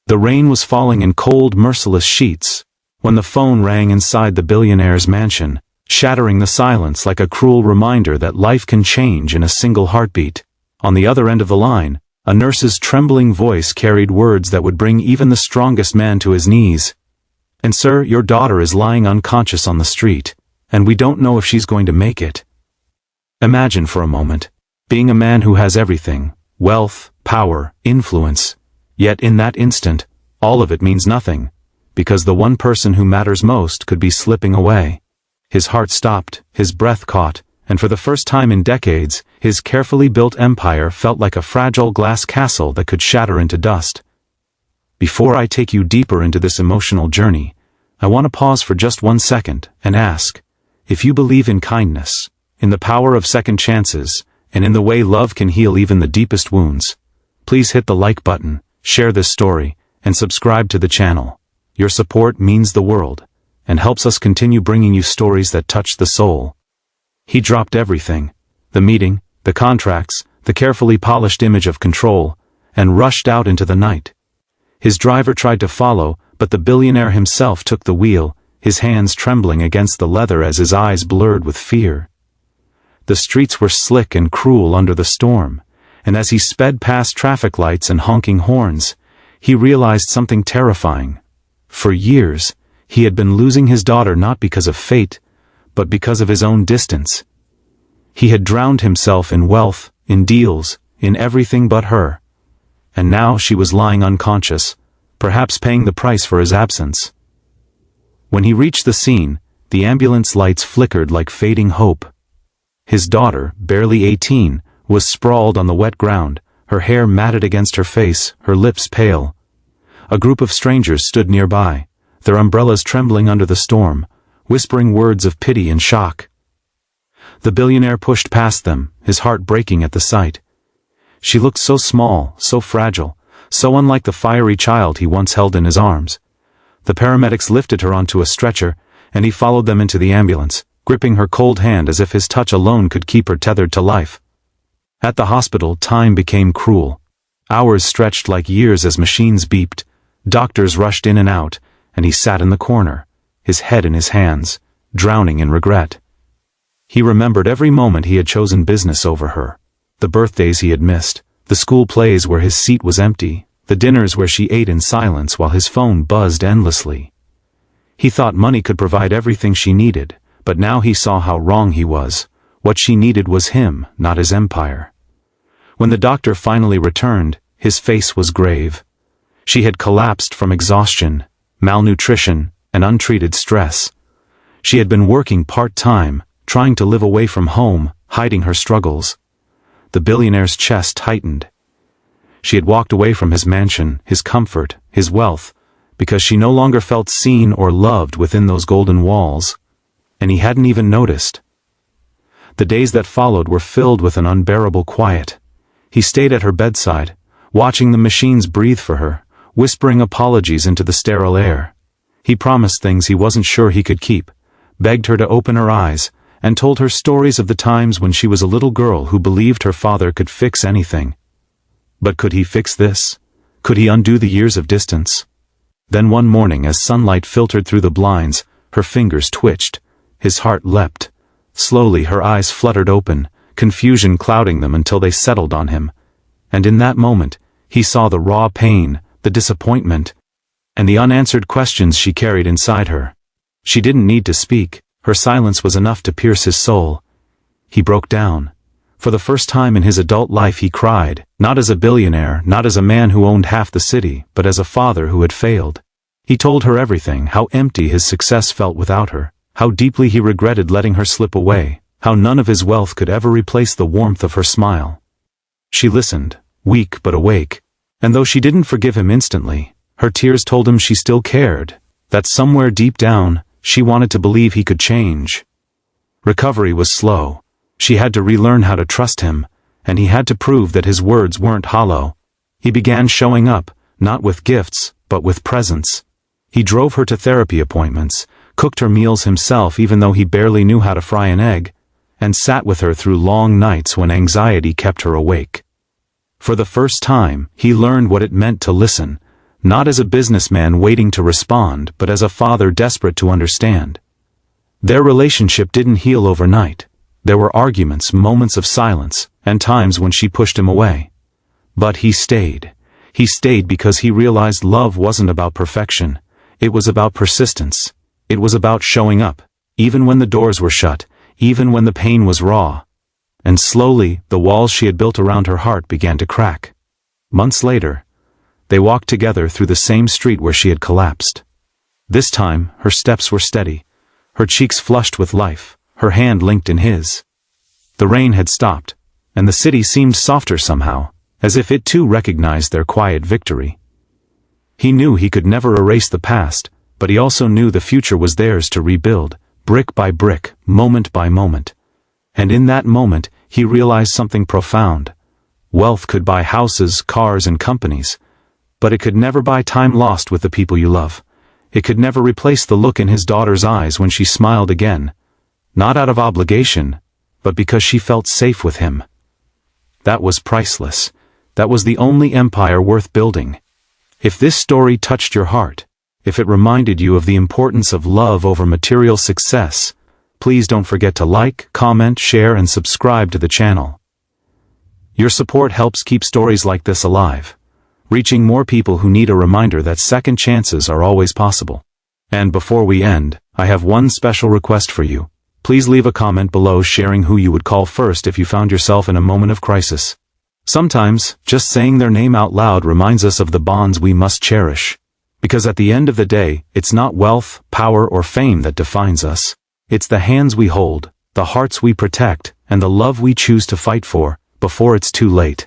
The rain was falling in cold, merciless sheets, when the phone rang inside the billionaire's mansion, shattering the silence like a cruel reminder that life can change in a single heartbeat. On the other end of the line, a nurse's trembling voice carried words that would bring even the strongest man to his knees. "And sir, your daughter is lying unconscious on the street, and we don't know if she's going to make it." Imagine for a moment, being a man who has everything, wealth, power, influence, yet in that instant, all of it means nothing, because the one person who matters most could be slipping away. His heart stopped, his breath caught, and for the first time in decades, his carefully built empire felt like a fragile glass castle that could shatter into dust. Before I take you deeper into this emotional journey, I want to pause for just 1 second and ask, if you believe in kindness, in the power of second chances, and in the way love can heal even the deepest wounds, please hit the like button, share this story, and subscribe to the channel. Your support means the world, and helps us continue bringing you stories that touch the soul. He dropped everything, the meeting, the contracts, the carefully polished image of control, and rushed out into the night. His driver tried to follow, but the billionaire himself took the wheel, his hands trembling against the leather as his eyes blurred with fear. The streets were slick and cruel under the storm, and as he sped past traffic lights and honking horns, he realized something terrifying. For years, he had been losing his daughter not because of fate, but because of his own distance. He had drowned himself in wealth, in deals, in everything but her. And now she was lying unconscious, perhaps paying the price for his absence. When he reached the scene, the ambulance lights flickered like fading hope. His daughter, barely 18, was sprawled on the wet ground, her hair matted against her face, her lips pale. A group of strangers stood nearby, their umbrellas trembling under the storm, whispering words of pity and shock. The billionaire pushed past them, his heart breaking at the sight. She looked so small, so fragile, so unlike the fiery child he once held in his arms. The paramedics lifted her onto a stretcher, and he followed them into the ambulance, gripping her cold hand as if his touch alone could keep her tethered to life. At the hospital, time became cruel. Hours stretched like years as machines beeped, doctors rushed in and out, and he sat in the corner, his head in his hands, drowning in regret. He remembered every moment he had chosen business over her, the birthdays he had missed, the school plays where his seat was empty, the dinners where she ate in silence while his phone buzzed endlessly. He thought money could provide everything she needed, but now he saw how wrong he was. What she needed was him, not his empire. When the doctor finally returned, his face was grave. She had collapsed from exhaustion, malnutrition, and untreated stress. She had been working part-time, trying to live away from home, hiding her struggles. The billionaire's chest tightened. She had walked away from his mansion, his comfort, his wealth, because she no longer felt seen or loved within those golden walls. And he hadn't even noticed. The days that followed were filled with an unbearable quiet. He stayed at her bedside, watching the machines breathe for her, whispering apologies into the sterile air. He promised things he wasn't sure he could keep, begged her to open her eyes, and told her stories of the times when she was a little girl who believed her father could fix anything. But could he fix this? Could he undo the years of distance? Then one morning, as sunlight filtered through the blinds, her fingers twitched, his heart leapt. Slowly her eyes fluttered open, confusion clouding them until they settled on him. And in that moment, he saw the raw pain, the disappointment, and the unanswered questions she carried inside her. She didn't need to speak, her silence was enough to pierce his soul. He broke down. For the first time in his adult life he cried, not as a billionaire, not as a man who owned half the city, but as a father who had failed. He told her everything, how empty his success felt without her, how deeply he regretted letting her slip away, how none of his wealth could ever replace the warmth of her smile. She listened, weak but awake, and though she didn't forgive him instantly, her tears told him she still cared, that somewhere deep down, she wanted to believe he could change. Recovery was slow. She had to relearn how to trust him, and he had to prove that his words weren't hollow. He began showing up, not with gifts, but with presence. He drove her to therapy appointments, cooked her meals himself even though he barely knew how to fry an egg, and sat with her through long nights when anxiety kept her awake. For the first time, he learned what it meant to listen, Not as a businessman waiting to respond, but as a father desperate to understand. Their relationship didn't heal overnight. There were arguments, moments of silence, and times when she pushed him away. But he stayed. He stayed because he realized love wasn't about perfection. It was about persistence. It was about showing up, even when the doors were shut, even when the pain was raw. And slowly, the walls she had built around her heart began to crack. Months later, they walked together through the same street where she had collapsed. This time, her steps were steady, her cheeks flushed with life, her hand linked in his. The rain had stopped, and the city seemed softer somehow, as if it too recognized their quiet victory. He knew he could never erase the past, but he also knew the future was theirs to rebuild, brick by brick, moment by moment. And in that moment, he realized something profound. Wealth could buy houses, cars, and companies, but it could never buy time lost with the people you love. It could never replace the look in his daughter's eyes when she smiled again, not out of obligation, but because she felt safe with him. That was priceless. That was the only empire worth building. If this story touched your heart, if it reminded you of the importance of love over material success, please don't forget to like, comment, share, and subscribe to the channel. Your support helps keep stories like this alive, reaching more people who need a reminder that second chances are always possible. And before we end, I have one special request for you. Please leave a comment below sharing who you would call first if you found yourself in a moment of crisis. Sometimes, just saying their name out loud reminds us of the bonds we must cherish. Because at the end of the day, it's not wealth, power, or fame that defines us. It's the hands we hold, the hearts we protect, and the love we choose to fight for, before it's too late.